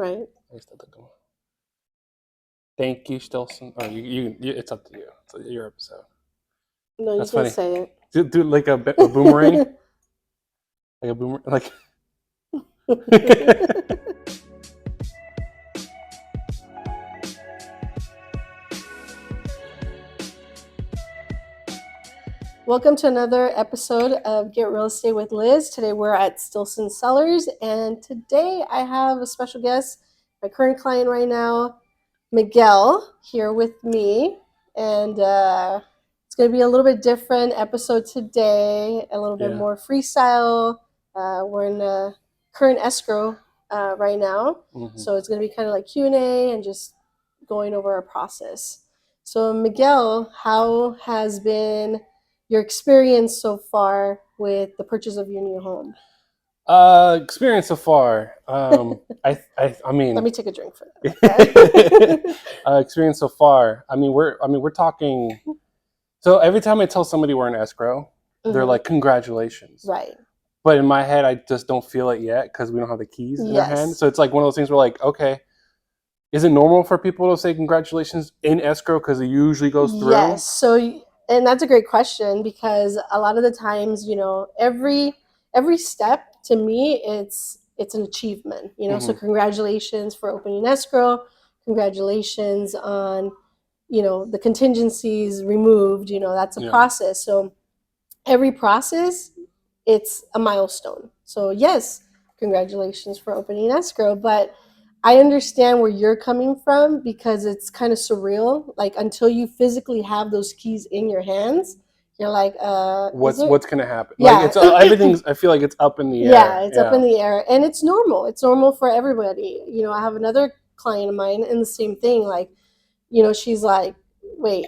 Right. Ahí está tu cama. Thank you, Stilson. Oh, you it's up to you. It's your episode. No, That's you can funny. say Do like a boomerang, it. like a boomerang, like. Welcome to another episode of Get Real Estate with Liz. Today we're at Stilson Sellers, and today I have a special guest, my current client right now, Miguel, here with me. And it's going to be a little bit different episode today, a little bit more freestyle. We're in the current escrow right now, so it's going to be kind of like Q&A and just going over our process. So Miguel, how has been your experience so far with the purchase of your new home? Experience so far. I mean. Let me take a drink for that. Experience so far. We're talking. So every time I tell somebody we're in escrow, they're like, "Congratulations!" Right. But in my head, I just don't feel it yet because we don't have the keys in our hand. So it's like one of those things where, like, okay, is it normal for people to say congratulations in escrow because it usually goes through? Yes. So. And that's a great question, because a lot of the times, every step to me, it's an achievement, So congratulations for opening escrow. Congratulations on, the contingencies removed. That's a process. So every process, it's a milestone. So yes, congratulations for opening escrow. But I understand where you're coming from, because it's kind of surreal. Like, until you physically have those keys in your hands, you're like, what's gonna happen? Yeah. Like, it's everything's. I feel like it's up in the air. Yeah, it's up in the air, and it's normal. It's normal for everybody. I have another client of mine, and the same thing. Like, she's like, wait,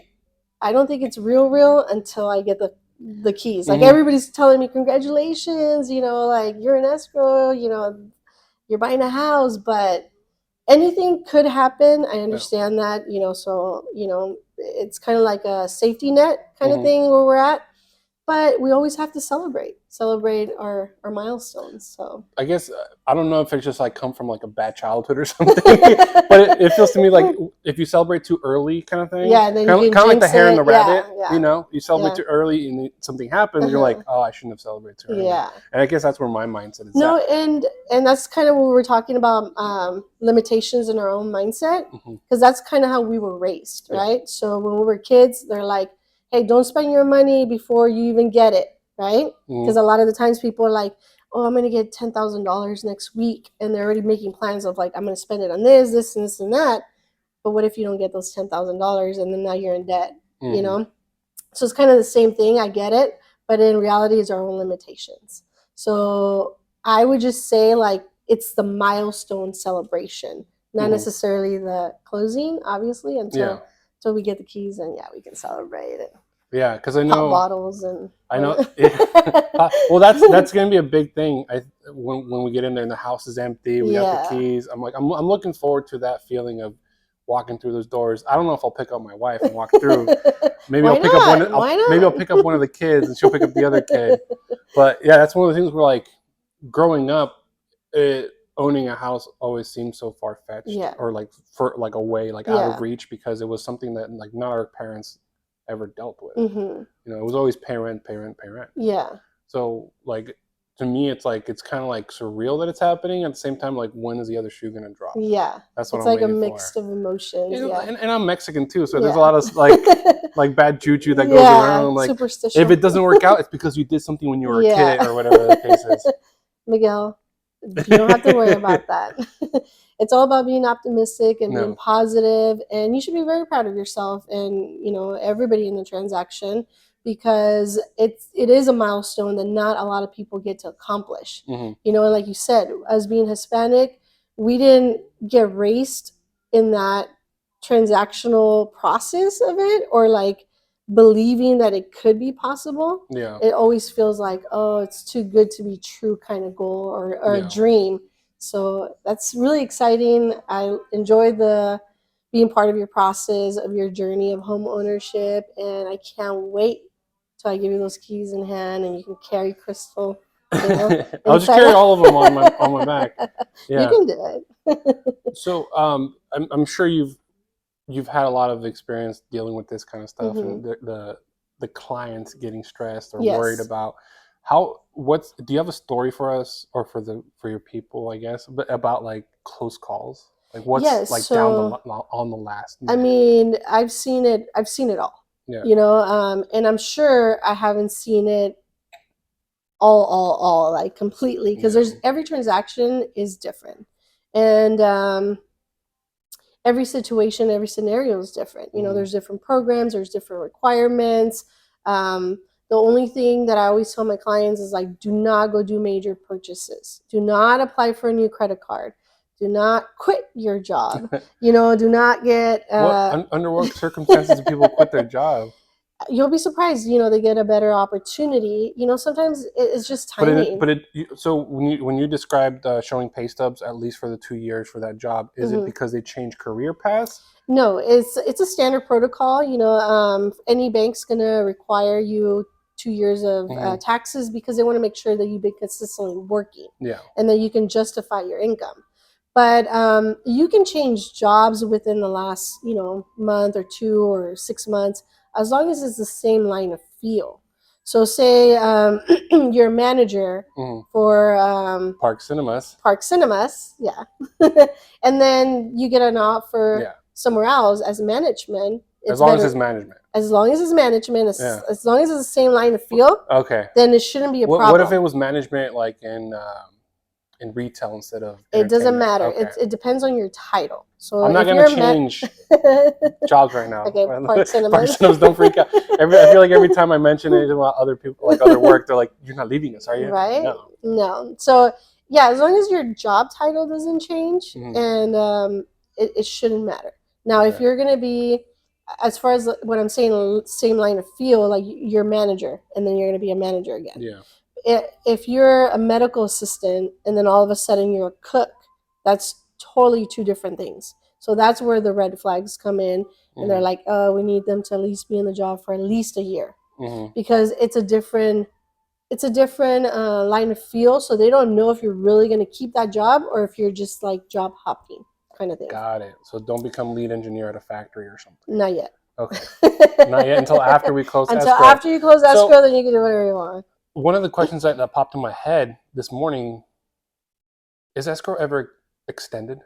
I don't think it's real until I get the keys. Like, everybody's telling me congratulations. Like, you're in escrow. You're buying a house, but anything could happen. I understand that, so, it's kind of like a safety net kind of thing where we're at, but we always have to celebrate our milestones. So I guess, I don't know if it's just like come from like a bad childhood or something, but it feels to me like if you celebrate too early, kind of thing. Yeah, then kind of like the hare and the rabbit. Yeah. You celebrate too early and something happens. You're like, oh, I shouldn't have celebrated too early. Yeah. And I guess that's where my mindset is. No, and that's kind of what we were talking about, limitations in our own mindset, because that's kind of how we were raised, right? So when we were kids, they're like, hey, don't spend your money before you even get it, right? Because a lot of the times people are like, oh, I'm going to get $10,000 next week, and they're already making plans of like, I'm going to spend it on this, and this, and that. But what if you don't get those $10,000 and then now you're in debt, So it's kind of the same thing. I get it. But in reality, it's our own limitations. So I would just say, like, it's the milestone celebration, not necessarily the closing, obviously, until we get the keys, and we can celebrate it. Yeah, because I know pop bottles and I know. Well, that's gonna be a big thing. When we get in there and the house is empty, we got the keys. I'm looking forward to that feeling of walking through those doors. I don't know if I'll pick up my wife and walk through. Maybe I'll pick up one. Maybe I'll pick up one of the kids and she'll pick up the other kid. But yeah, that's one of the things where, like, growing up, owning a house always seemed so far fetched, or like for like away, like out of reach, because it was something that like not our parents ever dealt with. It was always parent. Yeah. So like, to me, it's like, it's kind of like surreal that it's happening. At the same time, like, when is the other shoe gonna drop? Yeah. That's what it's I'm like waiting a mix of emotions. And I'm Mexican too, so there's a lot of like bad juju that goes around. Like, superstition. If it doesn't work out, it's because you did something when you were a kid, or whatever the case is. Miguel, you don't have to worry about that. It's all about being optimistic and being positive, and you should be very proud of yourself and everybody in the transaction, because it is a milestone that not a lot of people get to accomplish. And like you said, as being Hispanic, we didn't get raised in that transactional process of it, or like believing that it could be possible. It always feels like, oh, it's too good to be true kind of goal, or a dream. So that's really exciting. I enjoy being part of your process, of your journey of home ownership, and I can't wait till I give you those keys in hand and you can carry Crystal I'll just carry all of them on my back. Yeah. You can do it. So I'm sure you've had a lot of experience dealing with this kind of stuff, and the clients getting stressed or worried about do you have a story for us or for your people, I guess, but about like close calls, like what's like down on the last minute? I mean, I've seen it all. Yeah. And I'm sure I haven't seen it all like completely, because there's every transaction is different, and every situation, every scenario is different. There's different programs, there's different requirements. The only thing that I always tell my clients is like, do not go do major purchases. Do not apply for a new credit card. Do not quit your job. Do not get. Under what circumstances do people quit their job? You'll be surprised. They get a better opportunity. Sometimes it's just timing. So when you described showing pay stubs, at least for the 2 years for that job, is it because they changed career paths? No, it's a standard protocol. Any bank's gonna require you 2 years of taxes, because they want to make sure that you've been consistently working. Yeah. And that you can justify your income. But you can change jobs within the last, month or 2 or 6 months, as long as it's the same line of field. So say you're a manager for Park Cinemas. Yeah. And then you get an offer somewhere else as management. As long as it's management. As long as it's management, as long as it's the same line of field, then it shouldn't be a problem. What if it was management like in retail instead of It doesn't matter. It depends on your title. So I'm not going to change jobs right now. Okay, Park Cinemas. Don't freak out. I feel like every time I mention it about other people, like other work, they're like, "You're not leaving us, are you?" Right? No. So yeah, as long as your job title doesn't change, and it shouldn't matter. Now, if you're going to be, as far as what I'm saying, same line of field, like you're a manager, and then you're going to be a manager again. Yeah. If you're a medical assistant and then all of a sudden you're a cook, that's totally two different things. So that's where the red flags come in, and they're like, oh, we need them to at least be in the job for at least a year, because it's a different line of field. So they don't know if you're really going to keep that job or if you're just like job hopping kind of thing. Got it. So don't become lead engineer at a factory or something. Not yet. Okay. Not yet until after we close escrow. Until after you close escrow, then you can do whatever you want. One of the questions that popped in my head this morning, is escrow ever extended?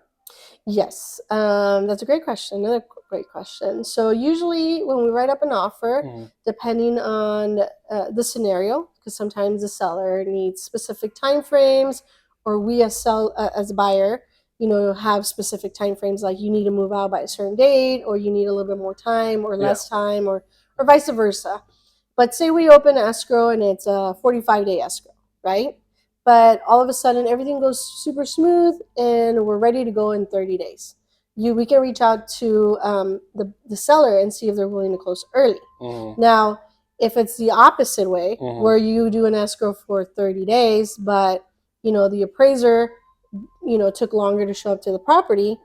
Yes, that's a great question. Another great question. So usually when we write up an offer, depending on the scenario, because sometimes the seller needs specific time frames, or we as a buyer, have specific time frames, like you need to move out by a certain date, or you need a little bit more time or less time, or vice versa. But say we open escrow and it's a 45-day escrow, right? But all of a sudden everything goes super smooth and we're ready to go in 30 days. We can reach out to the seller and see if they're willing to close early. Now, if it's the opposite way, where you do an escrow for 30 days, but the appraiser took longer to show up to the property,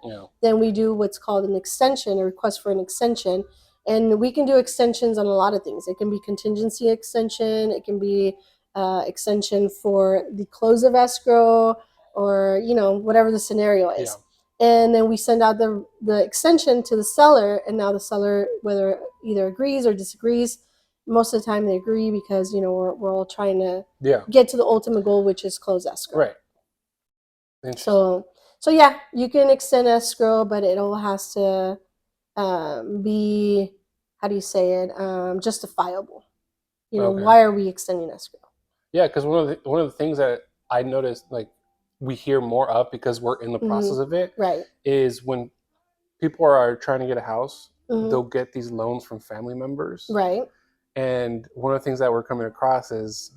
then we do what's called an extension, a request for an extension. And we can do extensions on a lot of things. It can be contingency extension. It can be extension for the close of escrow, or whatever the scenario is. And then we send out the extension to the seller, and now the seller, whether either agrees or disagrees, most of the time they agree, because we're all trying to get to the ultimate goal, which is close escrow. Right. So yeah, you can extend escrow, but it all has to be, how do you say it, justifiable. Why are we extending escrow? Yeah, because one of the things that I noticed, like, we hear more of, because we're in the process of it, is when people are trying to get a house, they'll get these loans from family members. Right. And one of the things that we're coming across is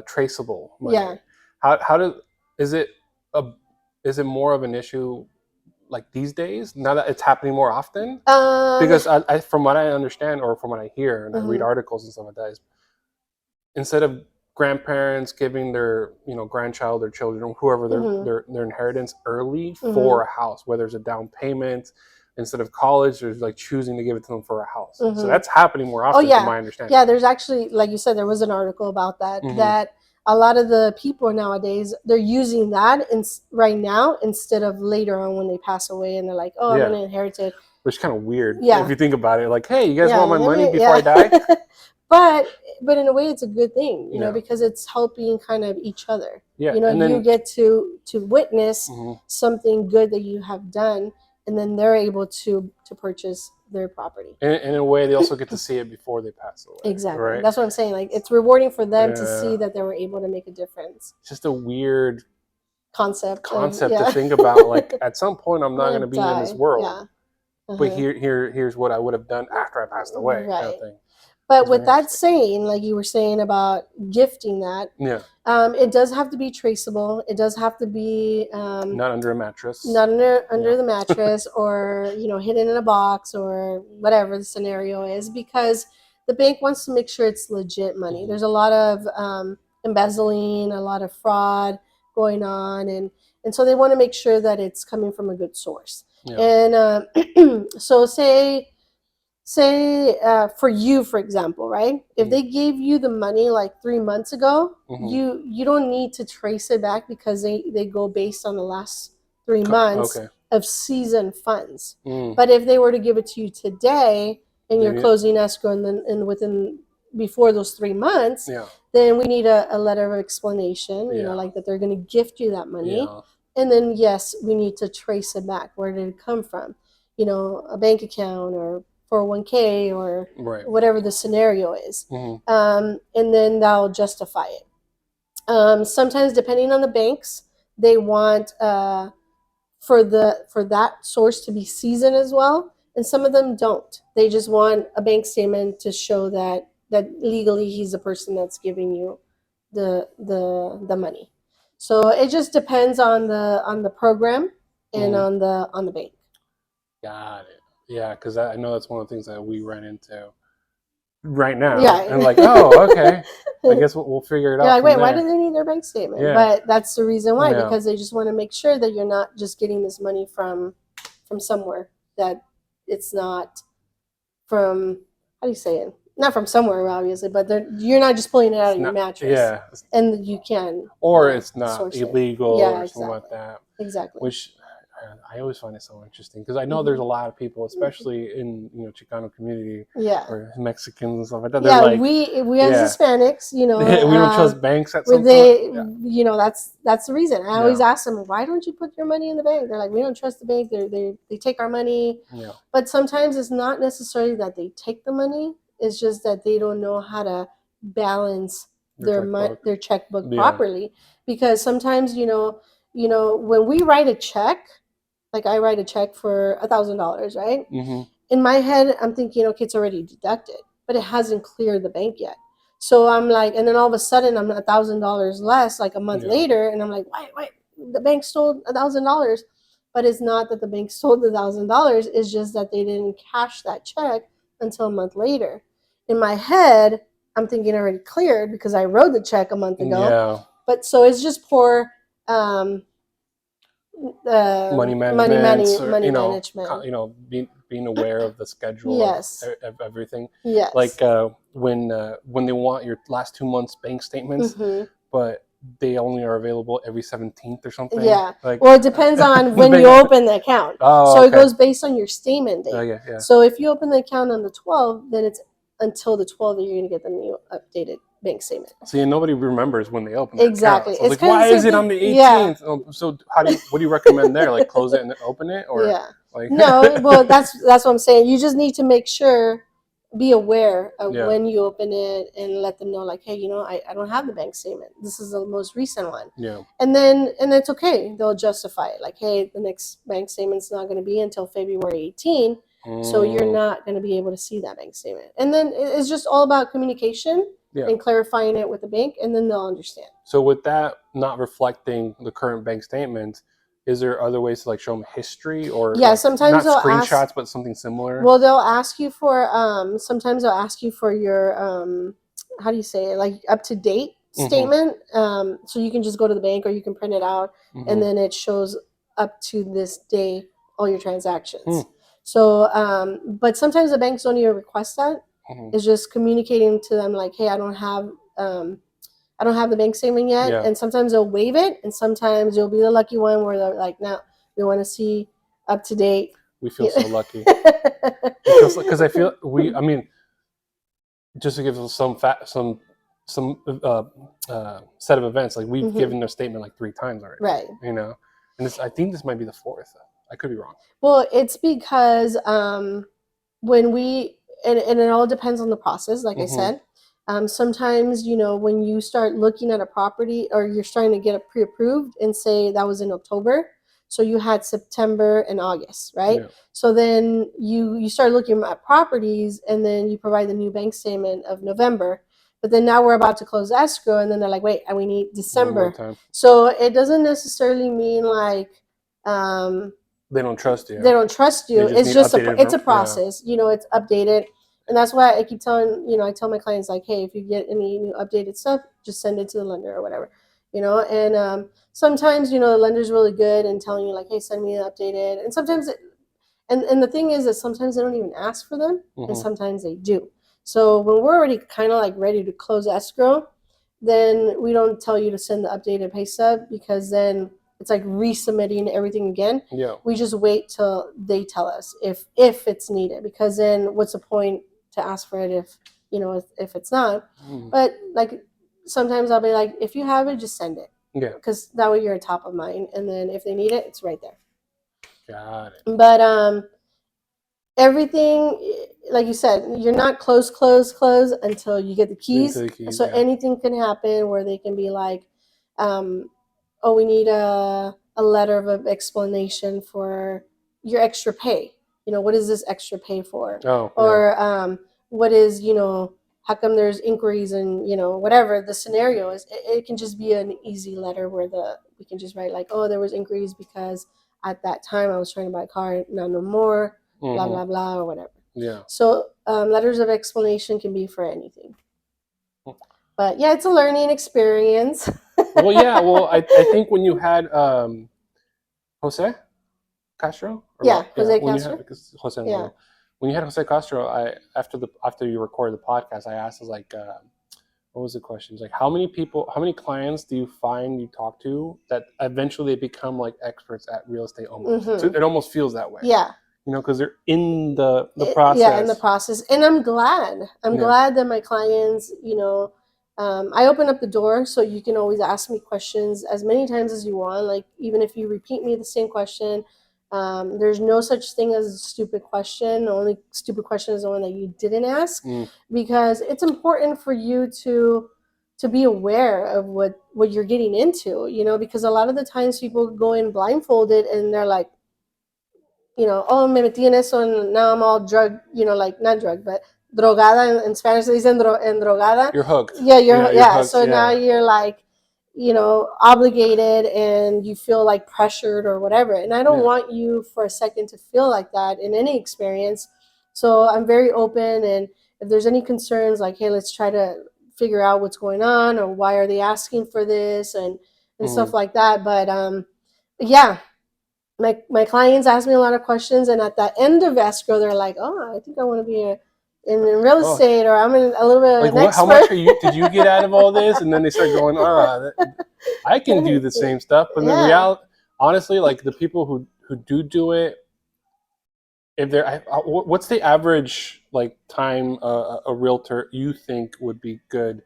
traceable money. Yeah. Is it more of an issue like these days, now that it's happening more often? Because I from what I understand, or from what I hear, and I read articles and stuff like that, is instead of grandparents giving their grandchild or children, whoever, their inheritance early for a house, where there's a down payment, instead of college, there's like choosing to give it to them for a house. So that's happening more often, from my understanding. Yeah, there's actually, like you said, there was an article about that, that a lot of the people nowadays, they're using that right now instead of later on when they pass away and they're like, oh, I'm going to inherit it. Which is kind of weird Yeah. if you think about it. Like, hey, you guys Yeah, want my money me- before I yeah. die? But in a way, it's a good thing, you know, Yeah. because it's helping kind of each other. Yeah. You know, And then, you get to witness Mhm. something good that you have done, and then they're able to purchase their property. And in a way, they also get to see it before they pass away. Exactly. Right? That's what I'm saying. Like, it's rewarding for them to Yeah. see that they were able to make a difference. It's just a weird Concept to think about. Like, at some point, I'm not going to be in this world. Yeah. But here's what I would have done after I passed away, kind of thing. But with that saying, like you were saying about gifting that, it does have to be traceable. It does have to be not under a mattress, not under the mattress, or hidden in a box or whatever the scenario is, because the bank wants to make sure it's legit money. There's a lot of embezzling, a lot of fraud going on, and so they want to make sure that it's coming from a good source. And so say for you, for example, right? If they gave you the money like 3 months ago, you don't need to trace it back, because they go based on the last 3 months of seasoned funds. But if they were to give it to you today and you're closing escrow and within before those 3 months, then we need a letter of explanation, like that they're going to gift you that money. And then, yes, we need to trace it back. Where did it come from? A bank account or 401k or whatever the scenario is. And then that'll justify it. Sometimes, depending on the banks, they want for that source to be seasoned as well. And some of them don't. They just want a bank statement to show that legally he's the person that's giving you the money. So it just depends on the program and on the bank. Got it. Yeah, because I know that's one of the things that we run into right now. Yeah. And like, oh, okay. I guess we'll figure it out. Yeah, like, wait, there. why do they need their bank statement? Yeah. But that's the reason why, because they just want to make sure that you're not just getting this money from somewhere, that it's not from, how do you say it? Not from somewhere, obviously, but you're not just pulling it out of your mattress. Yeah. And you can. Or it's not illegal or something like that. Exactly. Which I always find it so interesting, because I know there's a lot of people, especially in Chicano community, or Mexicans and stuff like that. Yeah, like, we as Hispanics, we don't trust banks at some point. That's the reason. I always ask them, why don't you put your money in the bank? They're like, we don't trust the bank. They take our money. Yeah. But sometimes it's not necessarily that they take the money. It's just that they don't know how to balance their checkbook properly. Because sometimes, when we write a check, like I write a check for $1,000, right? In my head, I'm thinking, okay, it's already deducted, but it hasn't cleared the bank yet. So I'm like, and then all of a sudden I'm $1,000 less, like a month later, and I'm like, why? The bank stole $1,000, but it's not that the bank stole the $1,000. It's just that they didn't cash that check until a month later. In my head, I'm thinking already cleared because I wrote the check a month ago. Yeah. But so it's just poor. Money management. Being aware of the schedule of everything. Yes. Like when they want your last 2 months bank statements, but they only are available every 17th or something. Yeah. Like, well, it depends on when you open the account. So it goes based on your statement date. Yeah. So if you open the account on the 12th, then it's until the 12th that you're going to get the new updated bank statement. See, and nobody remembers when they open it. Exactly. So it's like, why is it on the 18th? Yeah. So what do you recommend there? Like, close it and then open it, or like no? Well, that's what I'm saying. You just need to make sure, be aware of when you open it, and let them know, like, hey, I don't have the bank statement. This is the most recent one. Yeah. And it's okay. They'll justify it. Like, hey, the next bank statement's not going to be until February 18th. So you're not going to be able to see that bank statement. And then it's just all about communication and clarifying it with the bank, and then they'll understand. So with that not reflecting the current bank statement, is there other ways to like show them history, or sometimes not screenshots, but something similar? Well, they'll ask you for sometimes they'll ask you for your how do you say it, like up to date statement. So you can just go to the bank, or you can print it out, and then it shows up to this day all your transactions. So, but sometimes the banks don't even request that. It's just communicating to them, like, hey, I don't have I don't have the bank statement yet. Yeah. And sometimes they'll waive it, and sometimes you'll be the lucky one where they're like, no, we want to see up to date. We feel so lucky. Because I feel I mean, just to give some set of events, like we've given their statement like 3 times already. Right. You know, and I think this might be the 4th. I could be wrong. Well, it's because when and it all depends on the process, like I said. Sometimes, when you start looking at a property or you're starting to get it pre-approved and say that was in October, so you had September and August, right? Yeah. So then you start looking at properties and then you provide the new bank statement of November. But then now we're about to close escrow and then they're like, wait, and we need December. So it doesn't necessarily mean like they don't trust you. They don't trust you. It's just it's a process. Yeah. It's updated. And that's why I keep telling, I tell my clients like, hey, if you get any new updated stuff, just send it to the lender or whatever, and sometimes, the lender's really good in telling you like, hey, send me an updated. And sometimes, and the thing is that sometimes they don't even ask for them and sometimes they do. So when we're already kind of like ready to close escrow, then we don't tell you to send the updated pay stub because then it's like resubmitting everything again. Yeah. We just wait till they tell us if it's needed, because then what's the point to ask for it if it's not? But like sometimes I'll be like, if you have it, just send it. Yeah. Because that way you're top of mind, and then if they need it, it's right there. Got it. But everything, like you said, you're not close until you get the keys. So anything can happen where they can be like, oh, we need a letter of explanation for your extra pay. What is this extra pay for? Oh, yeah. Or what is, how come there's inquiries and, whatever the scenario is. It can just be an easy letter where we can just write like, oh, there was inquiries because at that time I was trying to buy a car, now no more, blah, blah, blah, or whatever. Yeah. So letters of explanation can be for anything. But yeah, it's a learning experience. Well, yeah. Well, I think when you had Jose Castro. Jose Castro. Jose. Yeah. When you had Jose Castro, after you recorded the podcast, I asked, like, what was the question? It's like, how many clients do you find you talk to that eventually they become like experts at real estate almost? So it almost feels that way. Yeah. Because they're in the process. Yeah, in the process. And I'm glad. I'm glad that my clients, I open up the door so you can always ask me questions as many times as you want. Like, even if you repeat me the same question, there's no such thing as a stupid question. The only stupid question is the one that you didn't ask, because it's important for you to be aware of what you're getting into, because a lot of the times people go in blindfolded and they're like, oh, me metí en eso and now I'm all drug, like not drug, but drogada in Spanish they dicen drogada. You're hooked. Yeah, you're hooked. So now you're like, obligated and you feel like pressured or whatever. And I don't want you for a second to feel like that in any experience. So I'm very open, and if there's any concerns, like, hey, let's try to figure out what's going on or why are they asking for this and stuff like that. But yeah. My clients ask me a lot of questions, and at the end of escrow, they're like, "Oh, I think I want to be in real estate, or I'm in a little bit of an expert." How much did you get out of all this? And then they start going, I can do the same stuff. But in reality, honestly, like the people who do it, if they're, what's the average like time a realtor you think would be good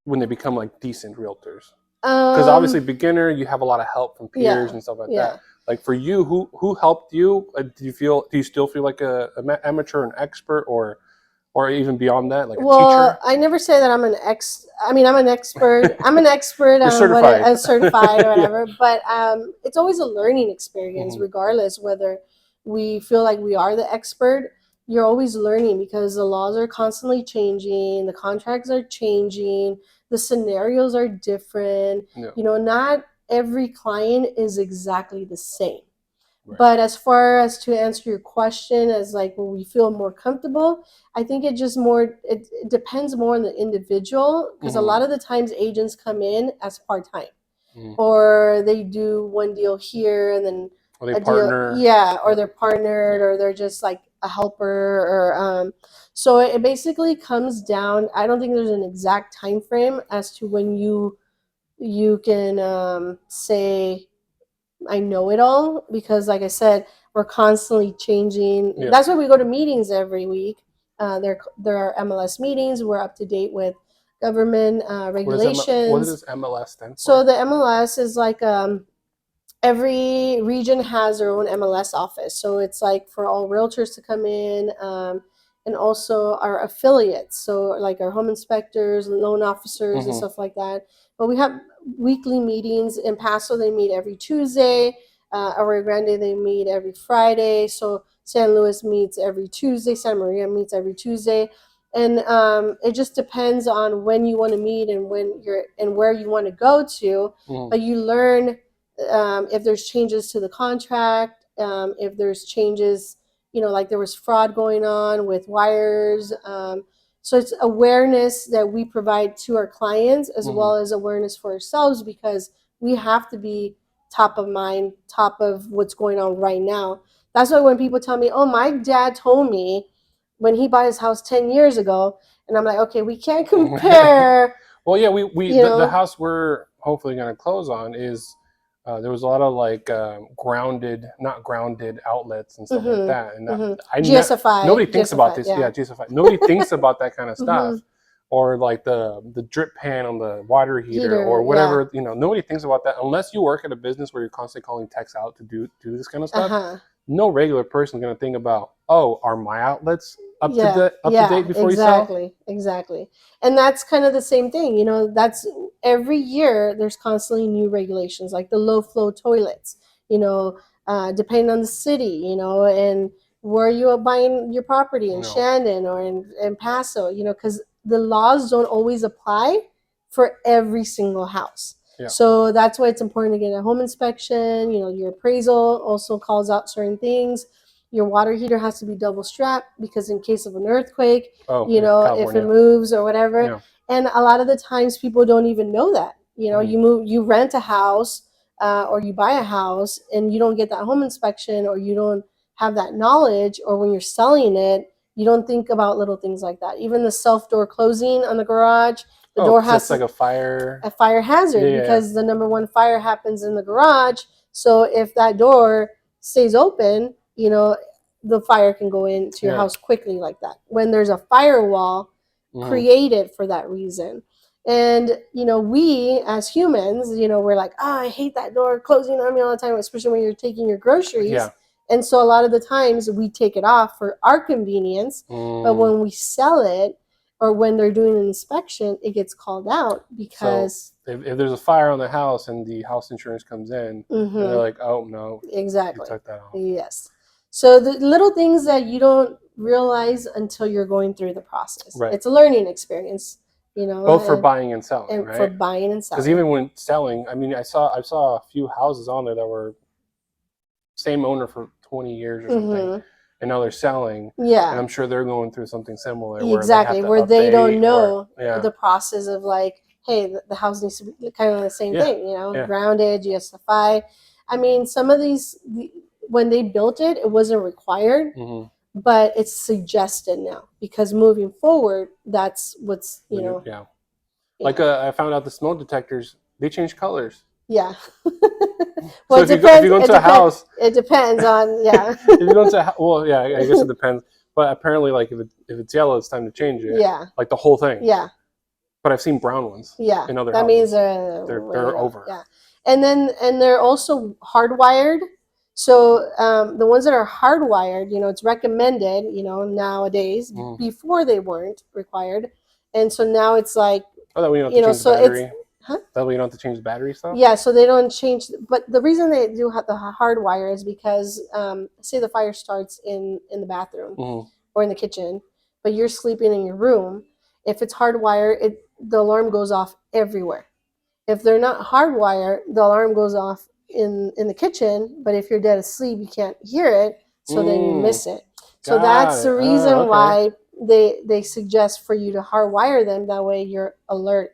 when they become like decent realtors? Because obviously, beginner, you have a lot of help from peers and stuff like that. Like for you, who helped you? Do you still feel like a amateur, an expert, or even beyond that, like a teacher? I never say that I'm an I'm an expert. I'm an expert. You're certified. I'm certified or whatever. But it's always a learning experience, regardless whether we feel like we are the expert. You're always learning because the laws are constantly changing, the contracts are changing, the scenarios are different. Not every client is exactly the same. Right. But as far as to answer your question, as like when we feel more comfortable, I think it depends more on the individual, because a lot of the times agents come in as part-time, or they do one deal here and then or they partner. Or they're partnered, or they're just like a helper, or so it basically comes down. I don't think there's an exact time frame as to when you can say I know it all, because like I said, we're constantly changing. Yeah. That's why we go to meetings every week. There are MLS meetings. We're up to date with government regulations. What does MLS stand for? So the MLS is like every region has their own MLS office. So it's like for all realtors to come in, and also our affiliates. So like our home inspectors, loan officers, and stuff like that. But we have weekly meetings. In Paso, they meet every Tuesday. Arroyo Grande, they meet every Friday. So San Luis meets every Tuesday. Santa Maria meets every Tuesday. And it just depends on when you want to meet and when you're and where you want to go to. But you learn if there's changes to the contract, if there's changes, like there was fraud going on with wires. So it's awareness that we provide to our clients, as well as awareness for ourselves, because we have to be top of mind, top of what's going on right now. That's why when people tell me, oh, my dad told me when he bought his house 10 years ago, and I'm like, okay, we can't compare. Well, yeah, the house we're hopefully going to close on is there was a lot of like not grounded outlets and stuff like that, and GSFI. Nobody thinks about this. Yeah, GSFI. Nobody thinks about that kind of stuff, or like the drip pan on the water heater or whatever. Nobody thinks about that unless you work at a business where you're constantly calling techs out to do this kind of stuff. No regular person is going to think about, oh, are my outlets up to date before you sell? Exactly. And that's kind of the same thing. That's every year there's constantly new regulations, like the low flow toilets, depending on the city, and where you are buying your property in Shandon or in Paso, because the laws don't always apply for every single house. Yeah. So that's why it's important to get a home inspection. Your appraisal also calls out certain things. Your water heater has to be double strapped, because in case of an earthquake, if it moves or whatever. Yeah. And a lot of the times people don't even know that. You rent a house or you buy a house and you don't get that home inspection, or you don't have that knowledge, or when you're selling it, you don't think about little things like that. Even the self-door closing on the garage, the door has like a fire hazard, because the number one fire happens in the garage. So if that door stays open, the fire can go into your house quickly like that, when there's a firewall created for that reason. And we as humans, we're like, oh, I hate that door closing on me all the time, especially when you're taking your groceries. Yeah. And so a lot of the times we take it off for our convenience, but when we sell it, or when they're doing an inspection, it gets called out, because if there's a fire on the house and the house insurance comes in, and they're like, oh no, exactly, you took that off. Yes. So the little things that you don't realize until you're going through the process. Right. It's a learning experience, both for buying and selling, right? For buying and selling. Because even when selling, I mean, I saw a few houses on there that were same owner for 20 years or something. And now they're selling. Yeah. And I'm sure they're going through something similar. Exactly. Where they don't know the process of like, hey, the house needs to be kind of the same thing, grounded, GSFI. I mean, some of these, when they built it, it wasn't required, but it's suggested now, because moving forward, that's what's, Yeah. Like I found out the smoke detectors, they change colors. Yeah. Well, so if you go into a house, it depends on if you go into I guess it depends. But apparently, like if it's yellow, it's time to change it. Yeah. Like the whole thing. Yeah. But I've seen brown ones. Yeah. In other that houses. Means they're over. Yeah. And they're also hardwired. So the ones that are hardwired, it's recommended, nowadays. Before they weren't required, and so now it's like. Oh, that we don't have to change the battery. That way you don't have to change the battery stuff? Yeah, so they don't change. But the reason they do have the hardwire is because, say the fire starts in the bathroom or in the kitchen, but you're sleeping in your room. If it's hardwired, the alarm goes off everywhere. If they're not hardwired, the alarm goes off in the kitchen, but if you're dead asleep, you can't hear it, so then you miss it. So that's the reason why they suggest for you to hardwire them. That way you're alert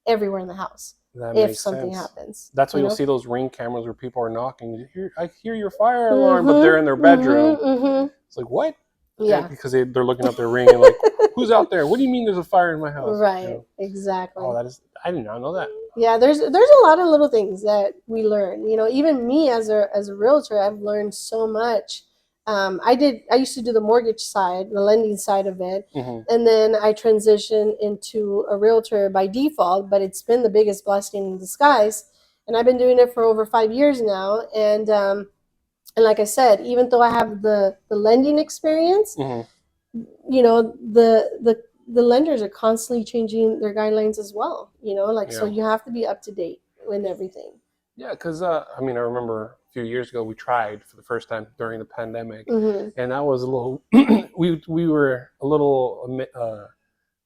everywhere in the house if something happens. That's why you'll see those Ring cameras where people are knocking. I hear your fire alarm, but they're in their bedroom. It's like, what? Yeah. Because they're looking up their ring and like, who's out there? What do you mean there's a fire in my house? Right. Exactly. Oh, I did not know that. Yeah, there's a lot of little things that we learn. Even me as a realtor, I've learned so much. I used to do the mortgage side, the lending side of it, and then I transitioned into a realtor by default. But it's been the biggest blessing in disguise, and I've been doing it for over 5 years now. And like I said, even though I have the lending experience, the lenders are constantly changing their guidelines as well. So you have to be up to date with everything. Yeah, because I remember a few years ago we tried for the first time during the pandemic, and that was a little. we were a little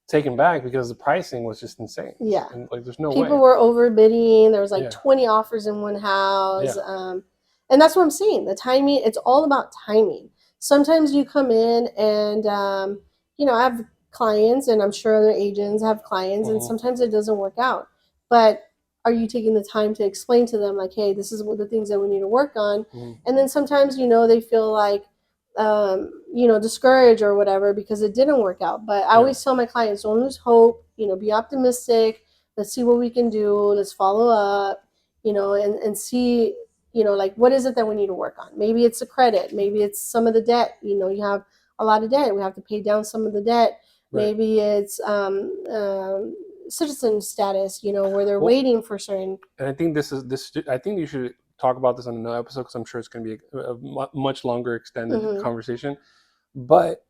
taken back because the pricing was just insane. Yeah, and like there's no people way. were overbidding. There was like 20 offers in one house, and that's what I'm saying. The timing. It's all about timing. Sometimes you come in and I have clients, and I'm sure other agents have clients, and sometimes it doesn't work out. But are you taking the time to explain to them, like, hey, this is what the things that we need to work on? And then sometimes, they feel like, discouraged or whatever because it didn't work out. But I always tell my clients, don't lose hope, be optimistic. Let's see what we can do. Let's follow up, and see, like, what is it that we need to work on? Maybe it's the credit. Maybe it's some of the debt. You have a lot of debt. We have to pay down some of the debt. Right. Maybe it's citizen status, where they're waiting for certain. And I think I think you should talk about this on another episode because I'm sure it's going to be a much longer extended conversation. But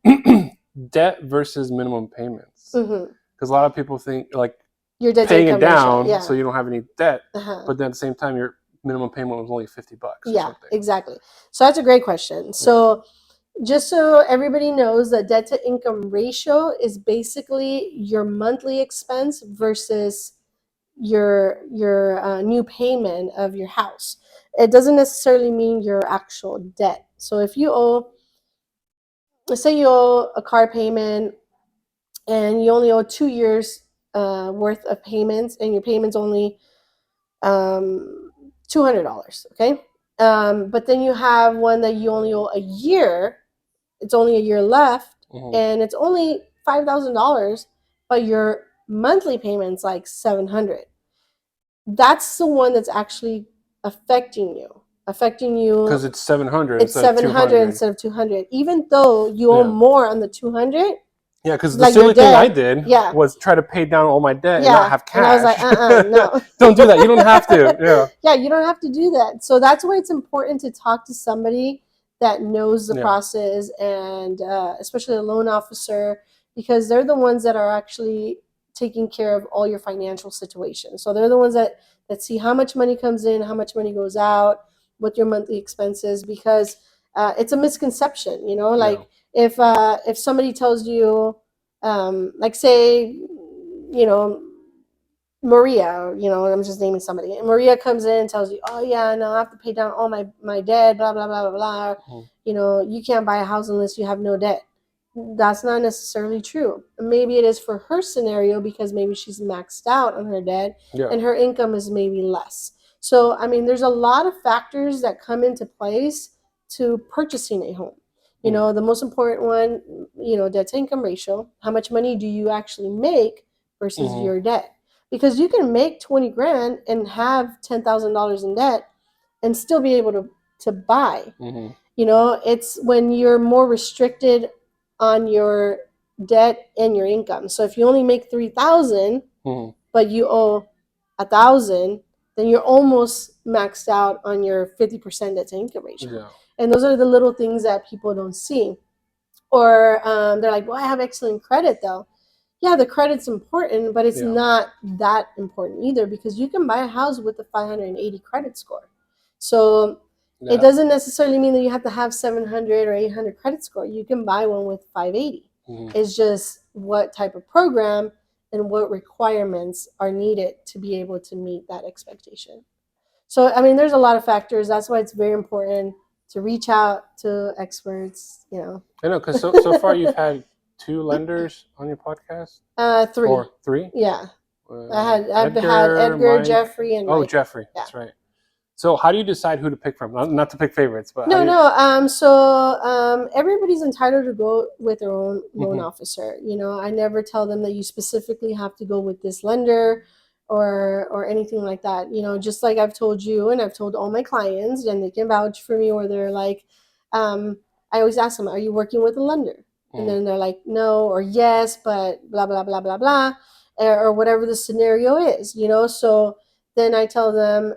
debt versus minimum payments, because a lot of people think like your debt paying it down so you don't have any debt, but then at the same time your minimum payment was only $50. Yeah, exactly. So that's a great question. So just so everybody knows, the debt to income ratio is basically your monthly expense versus your new payment of your house. It doesn't necessarily mean your actual debt. So if you let's say you owe a car payment and you only owe 2 years worth of payments, and your payment's only $200, okay? But then you have one that you only owe a year. It's only a year left, and it's only $5,000, but your monthly payment's like $700. That's the one that's actually affecting you because it's $700. It's $700 instead of $200, even though you owe more on the $200. Yeah, because the silly thing I did was try to pay down all my debt and not have cash. And I was like, no. Don't do that. You don't have to. Yeah, you don't have to do that. So that's why it's important to talk to somebody that knows the process, and especially a loan officer, because they're the ones that are actually taking care of all your financial situation. So they're the ones that see how much money comes in, how much money goes out, what your monthly expenses, because it's a misconception, like if somebody tells you, like say, Maria, I'm just naming somebody, and Maria comes in and tells you, oh yeah, no, I have to pay down all my debt, blah, blah, blah, blah, blah. You can't buy a house unless you have no debt. That's not necessarily true. Maybe it is for her scenario because maybe she's maxed out on her debt and her income is maybe less. So, there's a lot of factors that come into place to purchasing a home. The most important one, debt to income ratio. How much money do you actually make versus your debt? Because you can make 20 grand and have $10,000 in debt and still be able to buy. It's when you're more restricted on your debt and your income. So if you only make 3,000, but you owe 1,000, then you're almost maxed out on your 50% debt to income ratio. Yeah. And those are the little things that people don't see. Or they're like, well, I have excellent credit though. Yeah, the credit's important, but it's not that important either, because you can buy a house with a 580 credit score. So it doesn't necessarily mean that you have to have 700 or 800 credit score. You can buy one with 580. It's just what type of program and what requirements are needed to be able to meet that expectation. So, there's a lot of factors. That's why it's very important to reach out to experts, I know, because so far you've had 2 lenders on your podcast? 3. Or 3? Yeah. I've had Edgar, Mike, Jeffrey, and Mike. Jeffrey. Yeah. That's right. So how do you decide who to pick from? Not to pick favorites, but everybody's entitled to go with their own loan Mhm. officer. I never tell them that you specifically have to go with this lender or anything like that. Just like I've told you and I've told all my clients, and they can vouch for me, or they're like, I always ask them, are you working with a lender? And then they're like, no, or yes, but blah, blah, blah, blah, blah, or whatever the scenario is, So then I tell them,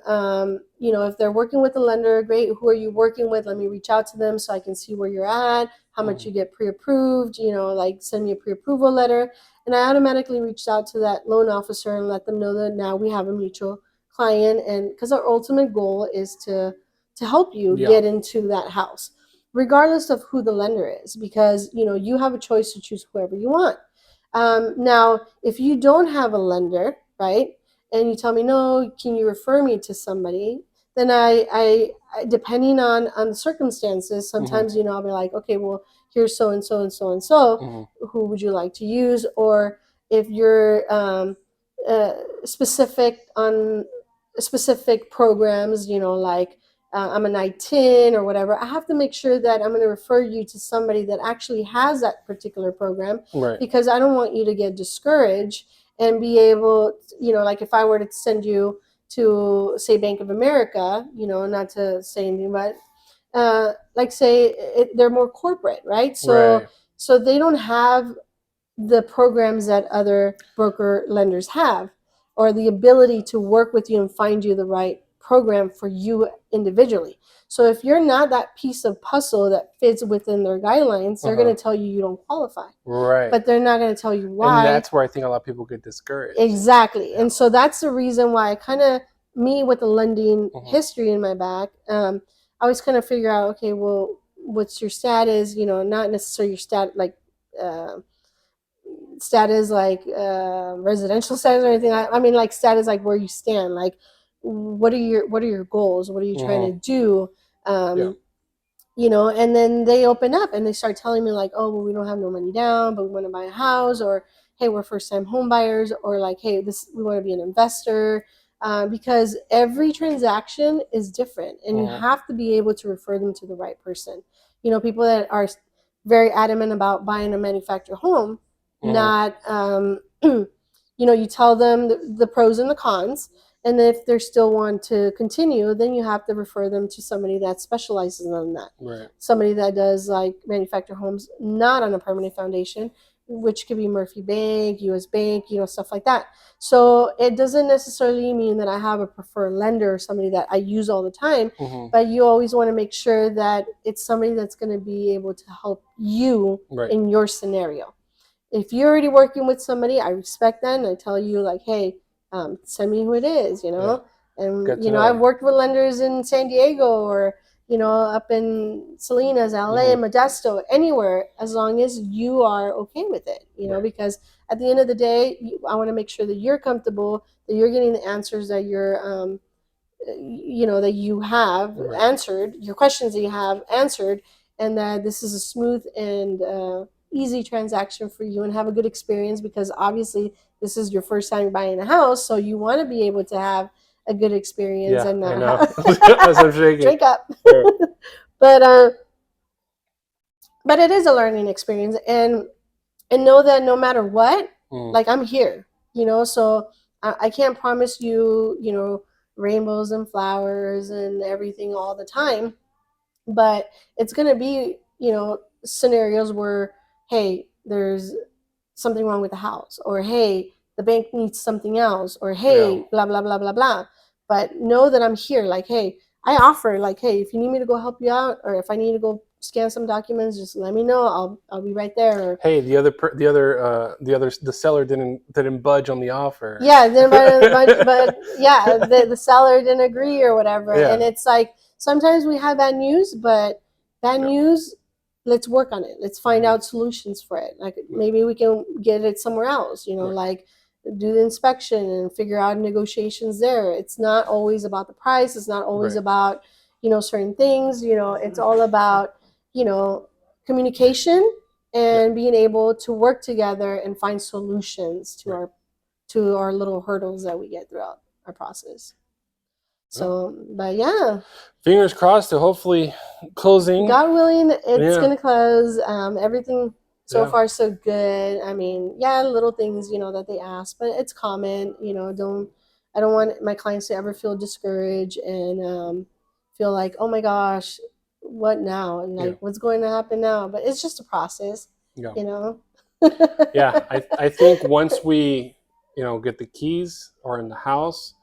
if they're working with a lender, great. Who are you working with? Let me reach out to them so I can see where you're at, how much you get pre-approved, like send me a pre-approval letter. And I automatically reached out to that loan officer and let them know that now we have a mutual client. And because our ultimate goal is to help you get into that house, regardless of who the lender is, because, you have a choice to choose whoever you want. Now, if you don't have a lender, right, and you tell me, no, can you refer me to somebody? Then I depending on the circumstances, sometimes, I'll be like, okay, well, here's so and so and so and so. Who would you like to use? Or if you're specific on specific programs, like I'm an I-10 or whatever, I have to make sure that I'm going to refer you to somebody that actually has that particular program, because I don't want you to get discouraged and be able, like if I were to send you to, say, Bank of America, not to say anything, but like say they're more corporate, right? So they don't have the programs that other broker lenders have, or the ability to work with you and find you the right program for you individually. So if you're not that piece of puzzle that fits within their guidelines, they're going to tell you don't qualify. Right. But they're not going to tell you why. And that's where I think a lot of people get discouraged. Exactly. Yeah. And so that's the reason why I kind of, me with the lending history in my back, I always kind of figure out, okay, well, what's your status? Not necessarily your status like residential status or anything. I mean, like status, like where you stand, like what are your goals, what are you trying to do, and then they open up and they start telling me like, oh, well, we don't have no money down, but we want to buy a house, or hey, we're first time home buyers, or like, hey, we want to be an investor, because every transaction is different, and you have to be able to refer them to the right person. People that are very adamant about buying a manufactured home, not you tell them the pros and the cons, and if they still want to continue, then you have to refer them to somebody that specializes in that. Right. Somebody that does like manufactured homes, not on a permanent foundation, which could be Murphy Bank, US Bank, stuff like that. So it doesn't necessarily mean that I have a preferred lender or somebody that I use all the time, but you always want to make sure that it's somebody that's going to be able to help you in your scenario. If you're already working with somebody, I respect that, and I tell you like, hey, send me who it is, And I've worked with lenders in San Diego, or up in Salinas, LA, Modesto, anywhere, as long as you are okay with it, because at the end of the day, I want to make sure that you're comfortable, that you're getting the answers that you're that you have answered, your questions that you have answered, and that this is a smooth and easy transaction for you, and have a good experience, because obviously this is your first time buying a house, so you want to be able to have a good experience and not As I'm shaking. Drink up. But it is a learning experience, and know that no matter what, like I'm here, so I can't promise you, rainbows and flowers and everything all the time, but it's going to be, scenarios where, hey, there's something wrong with the house, or hey, the bank needs something else, or hey, blah, blah, blah, blah, blah. But know that I'm here. Like, hey, I offer, like, hey, if you need me to go help you out, or if I need to go scan some documents, just let me know. I'll be right there. Or, hey, the seller didn't budge on the offer. Yeah, but yeah, the seller didn't agree or whatever. Yeah. And it's like sometimes we have bad news, but bad news, let's work on it. Let's find out solutions for it. Like maybe we can get it somewhere else, like do the inspection and figure out negotiations there. It's not always about the price. It's not always about, certain things, it's all about, communication and being able to work together and find solutions to our little hurdles that we get throughout our process. So, but yeah. Fingers crossed to hopefully closing. God willing, it's gonna close. Everything so Yeah. far so good. I mean, yeah, little things, that they ask, but it's common. I don't want my clients to ever feel discouraged and feel like, oh my gosh, what now? And like, what's going to happen now? But it's just a process. Yeah. Yeah, I think once we, get the keys or in the house,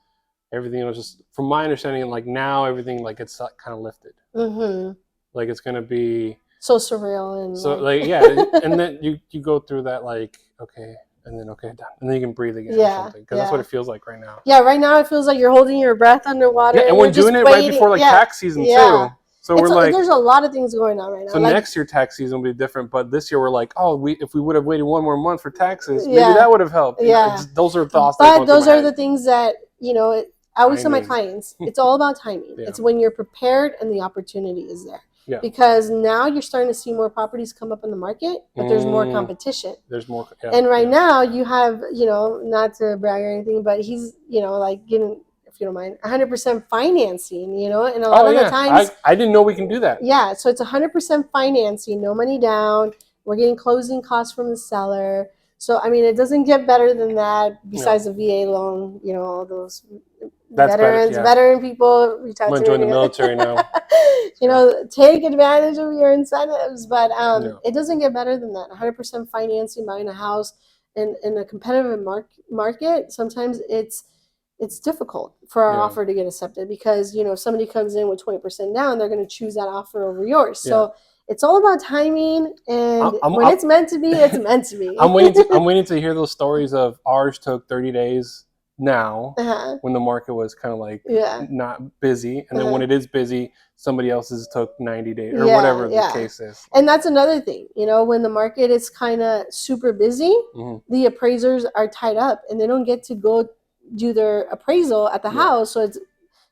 everything was just, from my understanding, like now everything like it's kind of lifted. Mm-hmm. Like it's gonna be so surreal and so like yeah, and then you go through that like okay, and then okay, done, and then you can breathe again or something, because that's what it feels like right now. Yeah, right now it feels like you're holding your breath underwater. Yeah, and we're doing it right before like tax season too. So we're like, there's a lot of things going on right now. So next year tax season will be different, but this year we're like, oh, if we would have waited one more month for taxes, maybe that would have helped. Yeah, those are thoughts. But those are the things that I always tell my clients, it's all about timing. Yeah. It's when you're prepared and the opportunity is there. Yeah. Because now you're starting to see more properties come up in the market, but there's more competition. There's more. Yeah, and right now you have, not to brag or anything, but he's, like getting, if you don't mind, 100% financing, and a lot of the times. I didn't know we can do that. Yeah, so it's 100% financing, no money down. We're getting closing costs from the seller. So, I mean, it doesn't get better than that besides the VA loan, all those veteran people, reach out I'm to join the military now. Take advantage of your incentives. But it doesn't get better than that. 100% financing, buying a house in a competitive market. Sometimes it's difficult for our offer to get accepted because, if somebody comes in with 20% down, they're going to choose that offer over yours. So it's all about timing, and when it's meant to be, it's meant to be. I'm waiting to hear those stories of ours took 30 days now when the market was kind of like not busy, and then when it is busy, somebody else's took 90 days or whatever the case is. And that's another thing, when the market is kind of super busy, the appraisers are tied up and they don't get to go do their appraisal at the house. So it's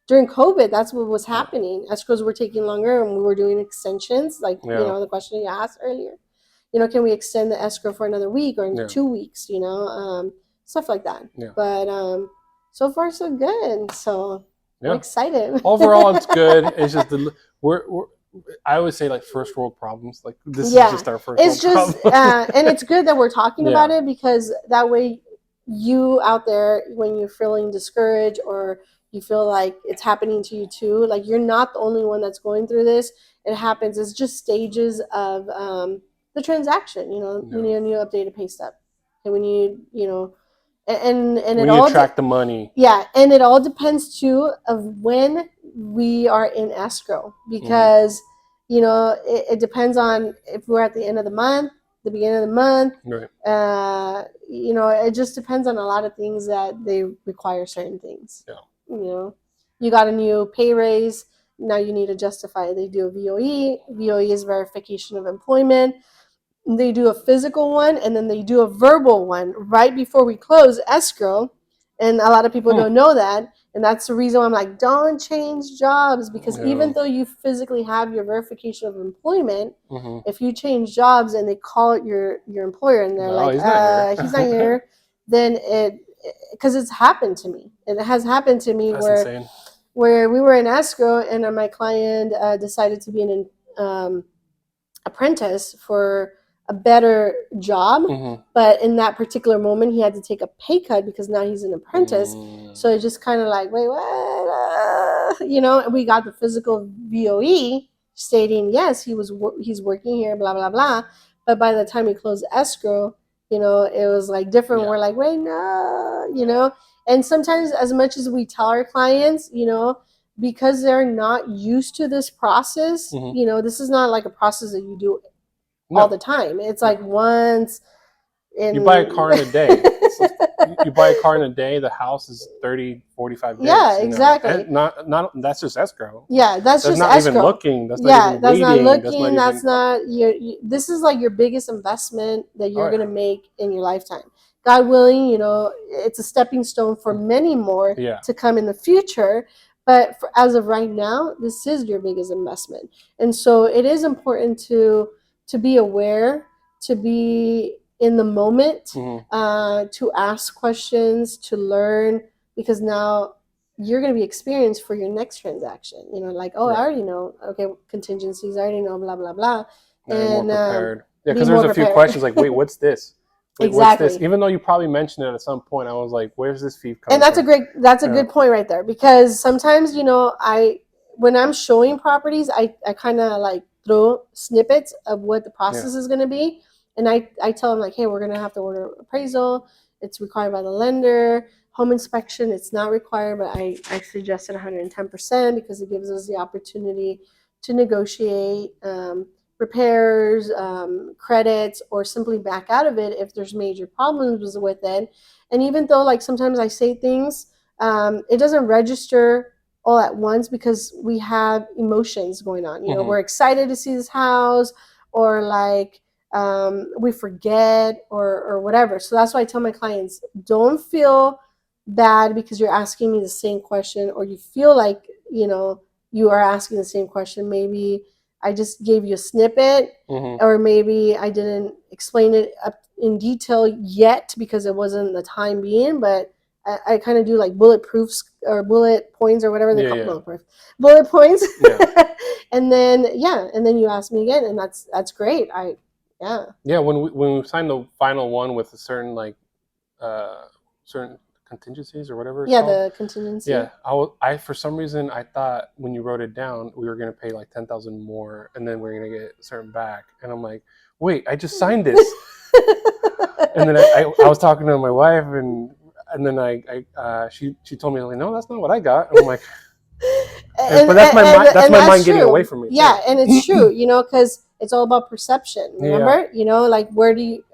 during COVID, that's what was happening. Escrows were taking longer, and we were doing extensions, like the question you asked earlier. Can we extend the escrow for another week or 2 weeks? Stuff like that. But so far so good. So I'm excited. Overall, it's good. It's just we're I always say like first world problems. Like this is just our first world problem. And it's good that we're talking about it, because that way you out there, when you're feeling discouraged or you feel like it's happening to you too, like you're not the only one that's going through this. It happens. It's just stages of the transaction. We need a new updated pay stub, and we need and we need to track the money. Yeah, and it all depends too of when we are in escrow, because it depends on if we're at the end of the month, the beginning of the month. Right. It just depends on a lot of things that they require certain things. Yeah. You got a new pay raise. Now you need to justify it. They do a VOE. VOE is verification of employment. They do a physical one, and then they do a verbal one right before we close escrow. And a lot of people don't know that. And that's the reason why I'm like, don't change jobs, because even though you physically have your verification of employment, if you change jobs and they call it your employer and they're like, he's not here, then because it's happened to me. It has happened to me where we were in escrow and my client decided to be an apprentice for a better job, but in that particular moment he had to take a pay cut because now he's an apprentice. So it's just kind of like, wait, what? And we got the physical VOE stating yes, he's working here, blah blah blah. But by the time we closed escrow, it was like different. We're like, wait, no, and sometimes, as much as we tell our clients, because they're not used to this process, this is not like a process that you do all the time. It's like once you buy a car in a day. You buy a car in a day, the house is 30, 45 days. Yeah, exactly. And not that's just escrow. Yeah, that's just not escrow. Even looking. That's not even waiting. Not looking. That's not this is like your biggest investment that you're going to make in your lifetime. God willing, it's a stepping stone for many more to come in the future. But as of right now, this is your biggest investment. And so it is important to be aware, to be in the moment, to ask questions, to learn, because now you're going to be experienced for your next transaction. You know, like, oh, I already know. Okay, contingencies. I already know. Blah blah blah. And more prepared. Yeah, be because there's more a few prepared. questions like, wait, what's this? Wait, what's Exactly. this? Even though you probably mentioned it at some point, I was like, where's this fee coming And that's from? a good point right there, because sometimes, you know, when I'm showing properties, I kind of like throw snippets of what the process is going to be, and I tell them like, hey, we're going to have to order appraisal. It's required by the lender. Home inspection, it's not required, but I suggested 110% because it gives us the opportunity to negotiate repairs, credits, or simply back out of it if there's major problems with it. And even though like sometimes I say things, it doesn't register all at once because we have emotions going on. You know, we're excited to see this house, or like we forget, or whatever. So that's why I tell my clients, don't feel bad because you're asking me the same question, or you feel like, you know, you are asking the same question. Maybe I just gave you a snippet, or maybe I didn't explain it up in detail yet because it wasn't the time being, but I kind of do like bulletproofs or bullet points or whatever they call bullet points. And then you ask me again, and that's great. When we signed the final one with a certain like certain contingencies or whatever it's called. The contingency. Yeah, I for some reason I thought when you wrote it down we were gonna pay like 10,000 more, and then we are gonna get certain back. And I'm like, wait, I just signed this. And then I was talking to my wife, and then she told me, like, no, that's not what I got. And I'm like, but that's my mind getting away from me. Yeah, and it's true, you know, because it's all about perception. Remember, you know, like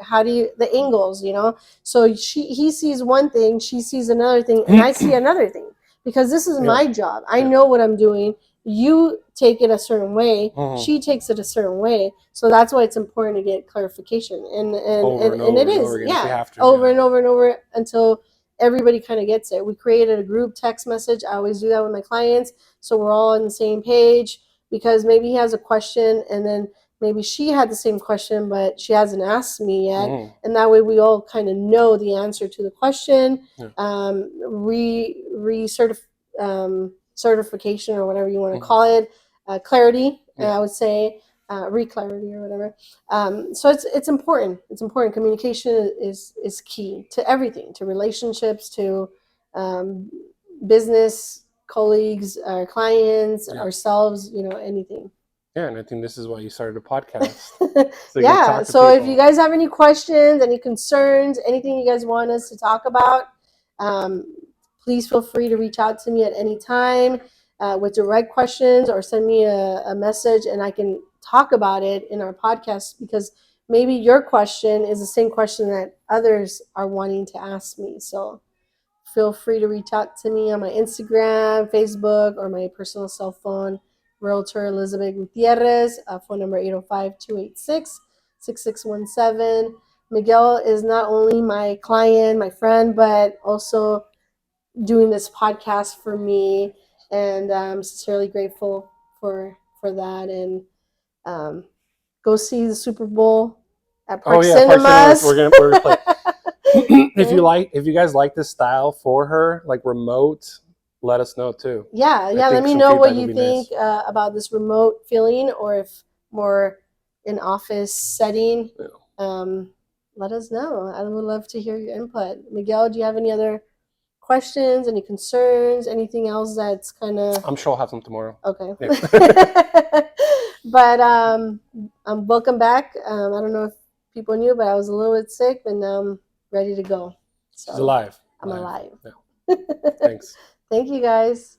how do you the angles, you know? So he sees one thing, she sees another thing, and I see another thing, because this is my job. I know what I'm doing. You take it a certain way, she takes it a certain way. So that's why it's important to get clarification, and it is, over and over and over until everybody kind of gets it. We created a group text message. I always do that with my clients, so we're all on the same page, because maybe he has a question, and then maybe she had the same question, but she hasn't asked me yet. And that way we all kind of know the answer to the question. Certification, or whatever you want to call it, clarity, I would say, re-clarity or whatever. So it's important. It's important. Communication is key to everything, to relationships, to business, colleagues, our clients, ourselves, you know, anything. Yeah, and I think this is why you started a podcast. So if you guys have any questions, any concerns, anything you guys want us to talk about, please feel free to reach out to me at any time with direct questions, or send me a message, and I can talk about it in our podcast, because maybe your question is the same question that others are wanting to ask me. So feel free to reach out to me on my Instagram, Facebook, or my personal cell phone, Realtor Elizabeth Gutierrez, phone number 805-286-6617. Miguel is not only my client, my friend, but also doing this podcast for me, and I'm sincerely grateful for that. And go see the Super Bowl at Park Cinemas. We're gonna play. If you guys like this style for her, like remote, let us know too. Let me know what you think about this remote feeling, or if more in office setting. Let us know. I would love to hear your input. Miguel, do you have any other questions, any concerns, anything else that's kind of... I'm sure I'll have some tomorrow. Okay. But welcome back. I don't know if people knew, but I was a little bit sick, but now I'm ready to go. So she's alive. I'm alive. Yeah. Thanks. Thank you, guys.